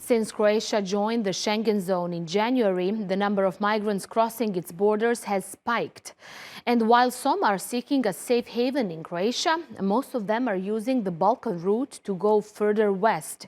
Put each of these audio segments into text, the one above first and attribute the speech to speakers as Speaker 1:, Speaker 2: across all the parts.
Speaker 1: Since Croatia joined the Schengen zone in January, the number of migrants crossing its borders has spiked. And while some are seeking a safe haven in Croatia, most of them are using the Balkan route to go further west.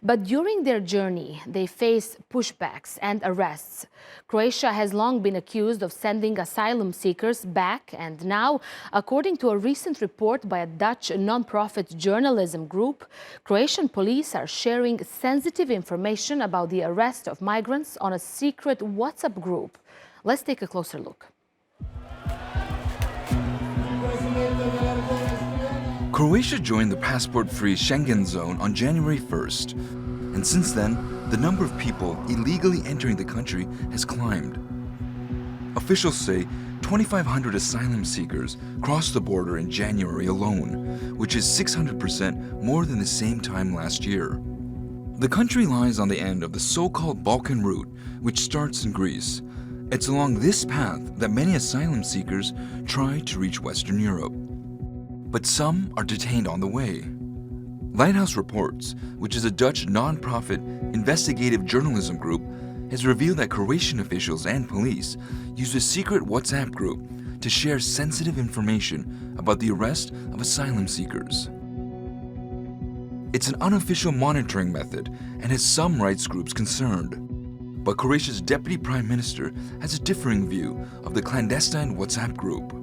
Speaker 1: But during their journey, they face pushbacks and arrests. Croatia has long been accused of sending asylum seekers back, and now, according to a recent report by a Dutch non-profit journalism group, Croatian police are sharing sensitive information about the arrest of migrants on a secret WhatsApp group. Let's take a closer look.
Speaker 2: Croatia joined the passport-free Schengen zone on January 1st, and since then, the number of people illegally entering the country has climbed. Officials say 2,500 asylum seekers crossed the border in January alone, which is 600% more than the same time last year. The country lies on the end of the so-called Balkan route, which starts in Greece. It's along this path that many asylum seekers try to reach Western Europe. But some are detained on the way. Lighthouse Reports, which is a Dutch non-profit investigative journalism group, has revealed that Croatian officials and police used a secret WhatsApp group to share sensitive information about the arrest of asylum seekers. It's an unofficial monitoring method and has some rights groups concerned. But Croatia's Deputy Prime Minister has a differing view of the clandestine WhatsApp group.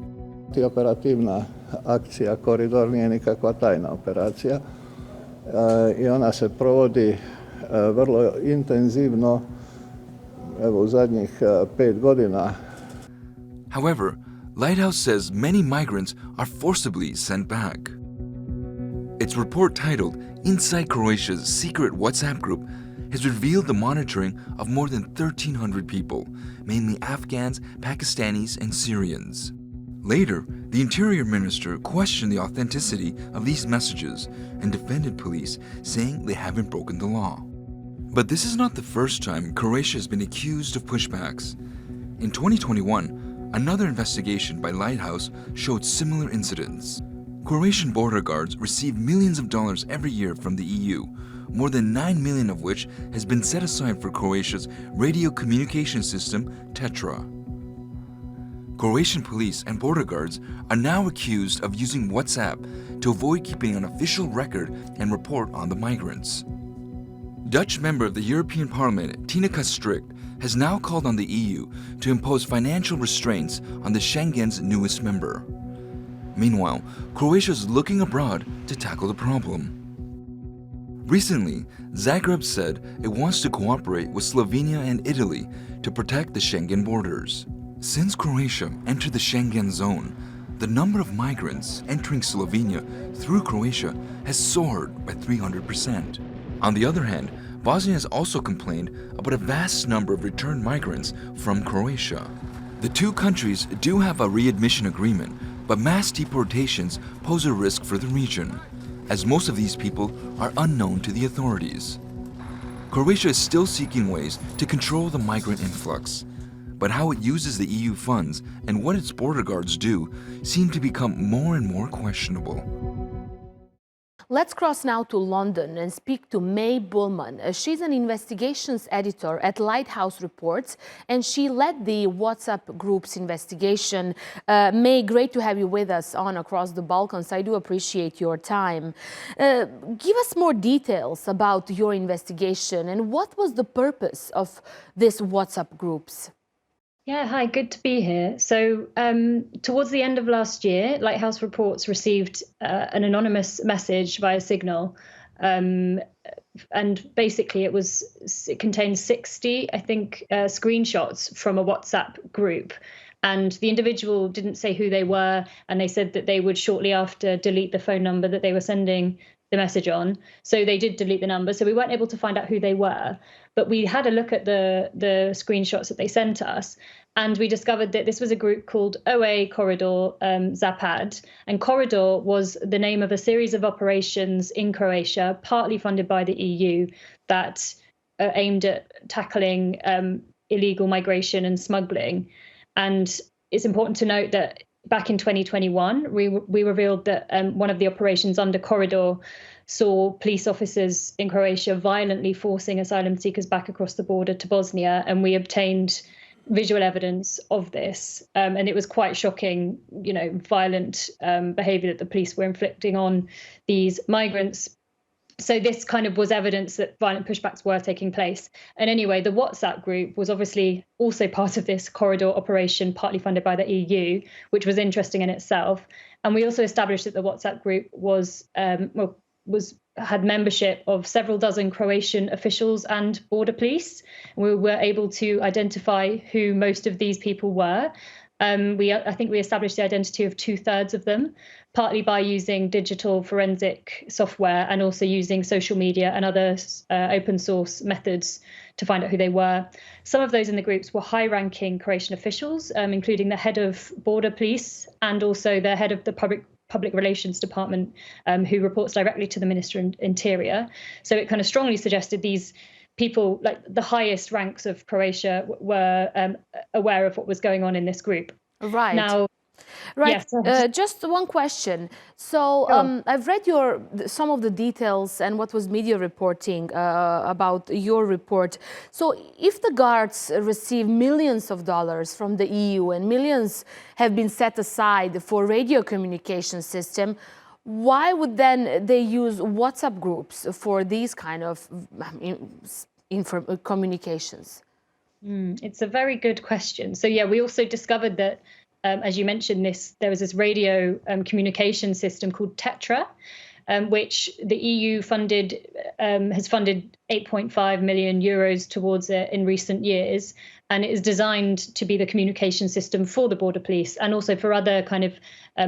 Speaker 3: Operativna akcija Koridor nije nikakva tajna operacija i ona se provodi vrlo intenzivno u zadnjih 5 godina.
Speaker 2: However, Lighthouse says many migrants are forcibly sent back. Its report titled Inside Croatia's Secret WhatsApp Group has revealed the monitoring of more than 1,300 people, mainly Afghans, Pakistanis, and Syrians. Later, the Interior Minister questioned the authenticity of these messages and defended police, saying they haven't broken the law. But this is not the first time Croatia has been accused of pushbacks. In 2021, another investigation by Lighthouse showed similar incidents. Croatian border guards receive millions of dollars every year from the EU, more than 9 million of which has been set aside for Croatia's radio communication system, TETRA. Croatian police and border guards are now accused of using WhatsApp to avoid keeping an official record and report on the migrants. Dutch member of the European Parliament, Tineke Strict, has now called on the EU to impose financial restraints on the Schengen's newest member. Meanwhile, Croatia is looking abroad to tackle the problem. Recently, Zagreb said it wants to cooperate with Slovenia and Italy to protect the Schengen borders. Since Croatia entered the Schengen zone, the number of migrants entering Slovenia through Croatia has soared by 300%. On the other hand, Bosnia has also complained about a vast number of returned migrants from Croatia. The two countries do have a readmission agreement, but mass deportations pose a risk for the region, as most of these people are unknown to the authorities. Croatia is still seeking ways to control the migrant influx, but how it uses the EU funds and what its border guards do seem to become more and more questionable.
Speaker 1: Let's cross now to London and speak to May Bowman. She's an investigations editor at Lighthouse Reports, and she led the WhatsApp group's investigation. May, great to have you with us on Across the Balkans. I do appreciate your time. Give us more details about your investigation and what was the purpose of this WhatsApp groups?
Speaker 4: Yeah, hi, good to be here. So towards the end of last year, Lighthouse Reports received an anonymous message via Signal. And basically it contained 60, I think, screenshots from a WhatsApp group. And the individual didn't say who they were, and they said that they would shortly after delete the phone number that they were sending the message on. So they did delete the number. So we weren't able to find out who they were. But we had a look at the screenshots that they sent us, and we discovered that this was a group called OA Corridor Zapad. And Corridor was the name of a series of operations in Croatia, partly funded by the EU, that aimed at tackling illegal migration and smuggling. And it's important to note that back in 2021, we revealed that one of the operations under Corridor saw police officers in Croatia violently forcing asylum seekers back across the border to Bosnia, and we obtained visual evidence of this. And it was quite shocking, violent behaviour that the police were inflicting on these migrants. So this kind of was evidence that violent pushbacks were taking place. And anyway, the WhatsApp group was obviously also part of this corridor operation, partly funded by the EU, which was interesting in itself. And we also established that the WhatsApp group had membership of several dozen Croatian officials and border police. We were able to identify who most of these people were. I think we established the identity of 2/3 of them, partly by using digital forensic software and also using social media and other open source methods to find out who they were. Some of those in the groups were high-ranking Croatian officials, including the head of border police and also the head of the public relations department, who reports directly to the Minister of Interior. So it kind of strongly suggested these people, like the highest ranks of Croatia, were aware of what was going on in this group.
Speaker 1: Right.
Speaker 4: Now,
Speaker 1: right.
Speaker 4: Yes.
Speaker 1: Just one question. So I've read some of the details and what was media reporting about your report. So if the guards receive millions of dollars from the EU and millions have been set aside for radio communication system, why would then they use WhatsApp groups for these kind of communications?
Speaker 4: It's a very good question. So yeah, we also discovered that, as you mentioned, there was this radio communication system called Tetra, which the EU has funded 8.5 million euros towards it in recent years. And it is designed to be the communication system for the border police and also for other kind of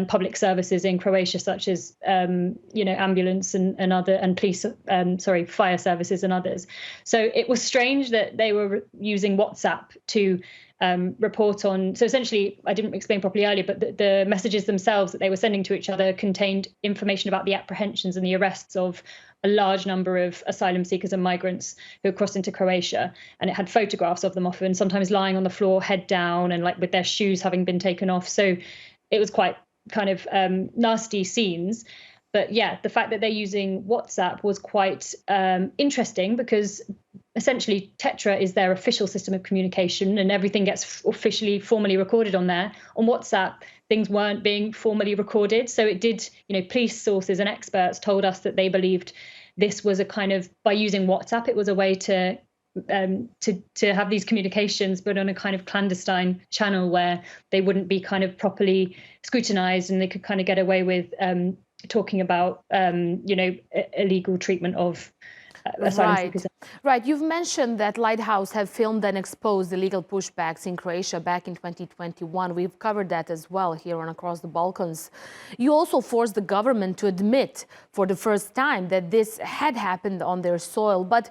Speaker 4: public services in Croatia, such as ambulance and police, fire services and others. So it was strange that they were using WhatsApp to report on. So essentially, I didn't explain properly earlier, but the messages themselves that they were sending to each other contained information about the apprehensions and the arrests of a large number of asylum seekers and migrants who had crossed into Croatia. And it had photographs of them often, sometimes lying on the floor, head down, and like with their shoes having been taken off. So it was quite kind of nasty scenes. But yeah, the fact that they're using WhatsApp was quite interesting because essentially Tetra is their official system of communication and everything gets officially, formally recorded on there. On WhatsApp, things weren't being formally recorded. So it did, police sources and experts told us that they believed this was a kind of, by using WhatsApp, it was a way to have these communications, but on a kind of clandestine channel where they wouldn't be kind of properly scrutinized and they could kind of get away with talking about, illegal treatment of asylum seekers.
Speaker 1: Right. You've mentioned that Lighthouse have filmed and exposed illegal pushbacks in Croatia back in 2021. We've covered that as well here on Across the Balkans. You also forced the government to admit for the first time that this had happened on their soil. But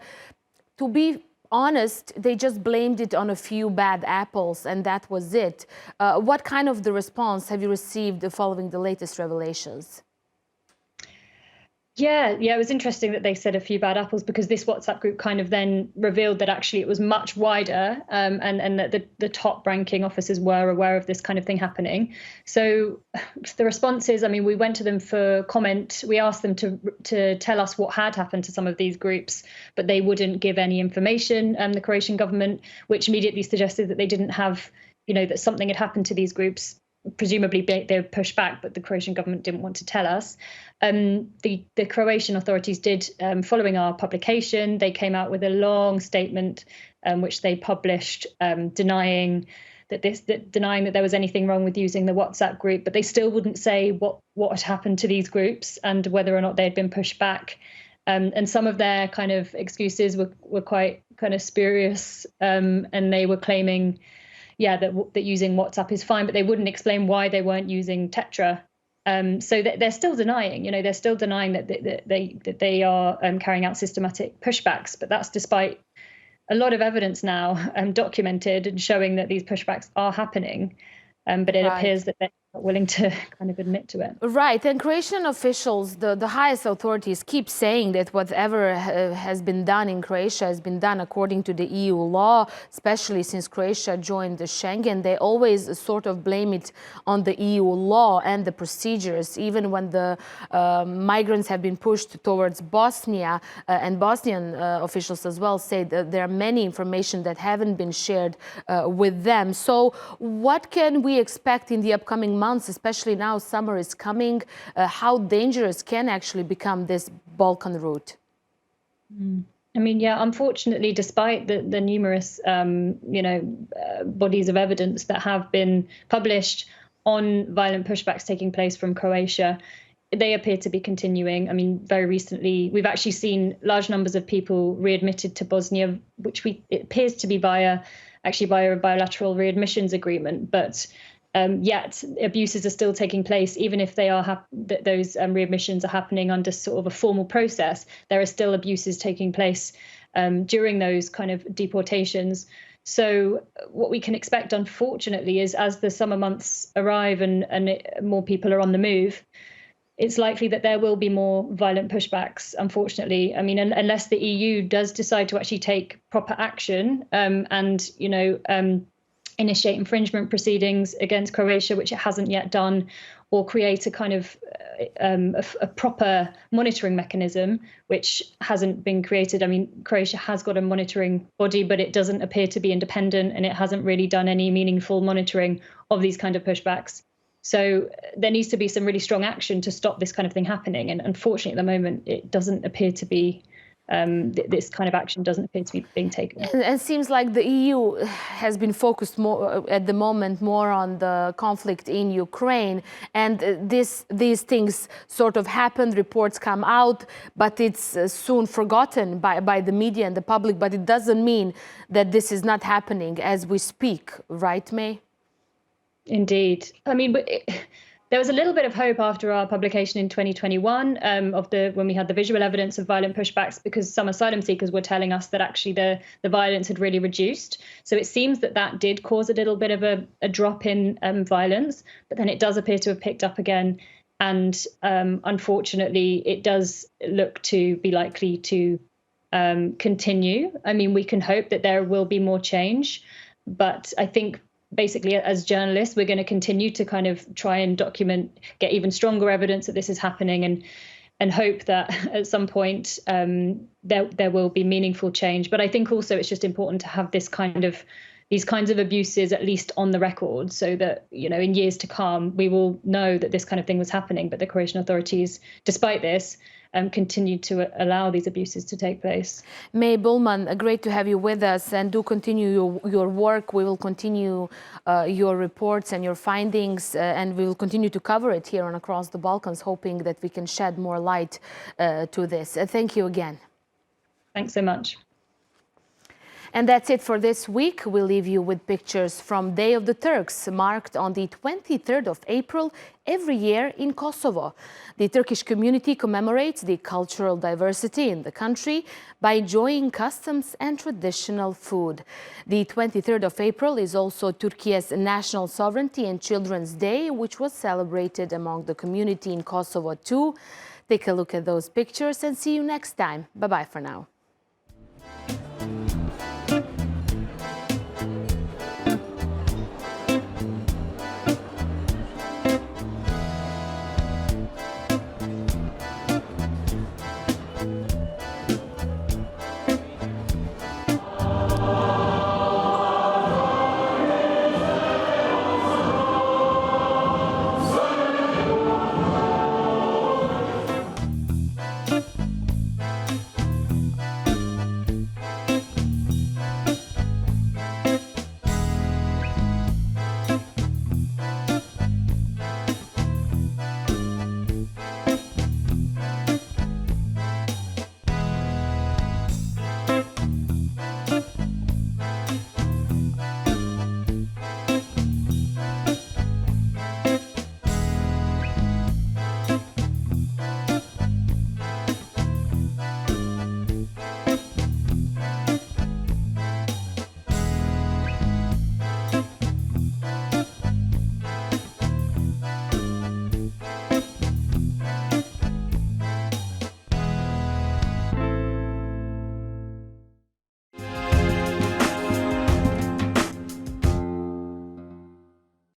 Speaker 1: to be honest, they just blamed it on a few bad apples and that was it. What kind of the response have you received following the latest revelations?
Speaker 4: Yeah, it was interesting that they said a few bad apples because this WhatsApp group kind of then revealed that actually it was much wider and that the top ranking officers were aware of this kind of thing happening. So the response is, we went to them for comment. We asked them to tell us what had happened to some of these groups, but they wouldn't give any information, the Croatian government, which immediately suggested that they didn't have, that something had happened to these groups. Presumably they were pushed back, but the Croatian government didn't want to tell us. The Croatian authorities did, following our publication, they came out with a long statement which they published denying that there was anything wrong with using the WhatsApp group, but they still wouldn't say what had happened to these groups and whether or not they had been pushed back. And some of their kind of excuses were quite kind of spurious, and they were claiming that using WhatsApp is fine, but they wouldn't explain why they weren't using Tetra. So they're still denying, they're still denying that they are carrying out systematic pushbacks. But that's despite a lot of evidence now documented and showing that these pushbacks are happening. But it appears that not willing to kind of admit to it.
Speaker 1: Right, and Croatian officials, the highest authorities, keep saying that whatever has been done in Croatia has been done according to the EU law, especially since Croatia joined the Schengen. They always sort of blame it on the EU law and the procedures, even when the migrants have been pushed towards Bosnia, and Bosnian officials as well say that there are many information that haven't been shared with them. So what can we expect in the upcoming months, especially now summer is coming? How dangerous can actually become this Balkan route?
Speaker 4: I mean, yeah, unfortunately, despite the numerous, bodies of evidence that have been published on violent pushbacks taking place from Croatia, they appear to be continuing. I mean, very recently, we've actually seen large numbers of people readmitted to Bosnia, which it appears to be via a bilateral readmissions agreement, but yet abuses are still taking place, even if they are those readmissions are happening under sort of a formal process. There are still abuses taking place during those kind of deportations. So what we can expect, unfortunately, is as the summer months arrive and more people are on the move, it's likely that there will be more violent pushbacks, unfortunately. I mean, unless the EU does decide to actually take proper action and initiate infringement proceedings against Croatia, which it hasn't yet done, or create a kind of a proper monitoring mechanism, which hasn't been created. I mean, Croatia has got a monitoring body, but it doesn't appear to be independent, and it hasn't really done any meaningful monitoring of these kind of pushbacks. So there needs to be some really strong action to stop this kind of thing happening. And unfortunately, at the moment, it doesn't appear to be this kind of action doesn't appear to be being taken.
Speaker 1: And it seems like the EU has been focused more at the moment more on the conflict in Ukraine, and these things sort of happen, reports come out, but it's soon forgotten by the media and the public. But it doesn't mean that this is not happening as we speak, right, May?
Speaker 4: Indeed. I mean, there was a little bit of hope after our publication in 2021 when we had the visual evidence of violent pushbacks, because some asylum seekers were telling us that actually the violence had really reduced. So it seems that did cause a little bit of a drop in violence, but then it does appear to have picked up again. And unfortunately, it does look to be likely to continue. I mean, we can hope that there will be more change, but I think basically, as journalists, we're going to continue to kind of try and get even stronger evidence that this is happening, and hope that at some point there will be meaningful change. But I think also it's just important to have these kinds of abuses at least on the record, so that in years to come we will know that this kind of thing was happening. But the Croatian authorities, despite this, continue to allow these abuses to take place.
Speaker 1: May Bowman, great to have you with us, and do continue your work. We will continue your reports and your findings, and we will continue to cover it here on Across the Balkans, hoping that we can shed more light to this. Thank you again.
Speaker 4: Thanks so much.
Speaker 1: And that's it for this week. We'll leave you with pictures from Day of the Turks, marked on the 23rd of April every year in Kosovo. The Turkish community commemorates the cultural diversity in the country by enjoying customs and traditional food. The 23rd of April is also Turkey's National Sovereignty and Children's Day, which was celebrated among the community in Kosovo too. Take a look at those pictures and see you next time. Bye-bye for now.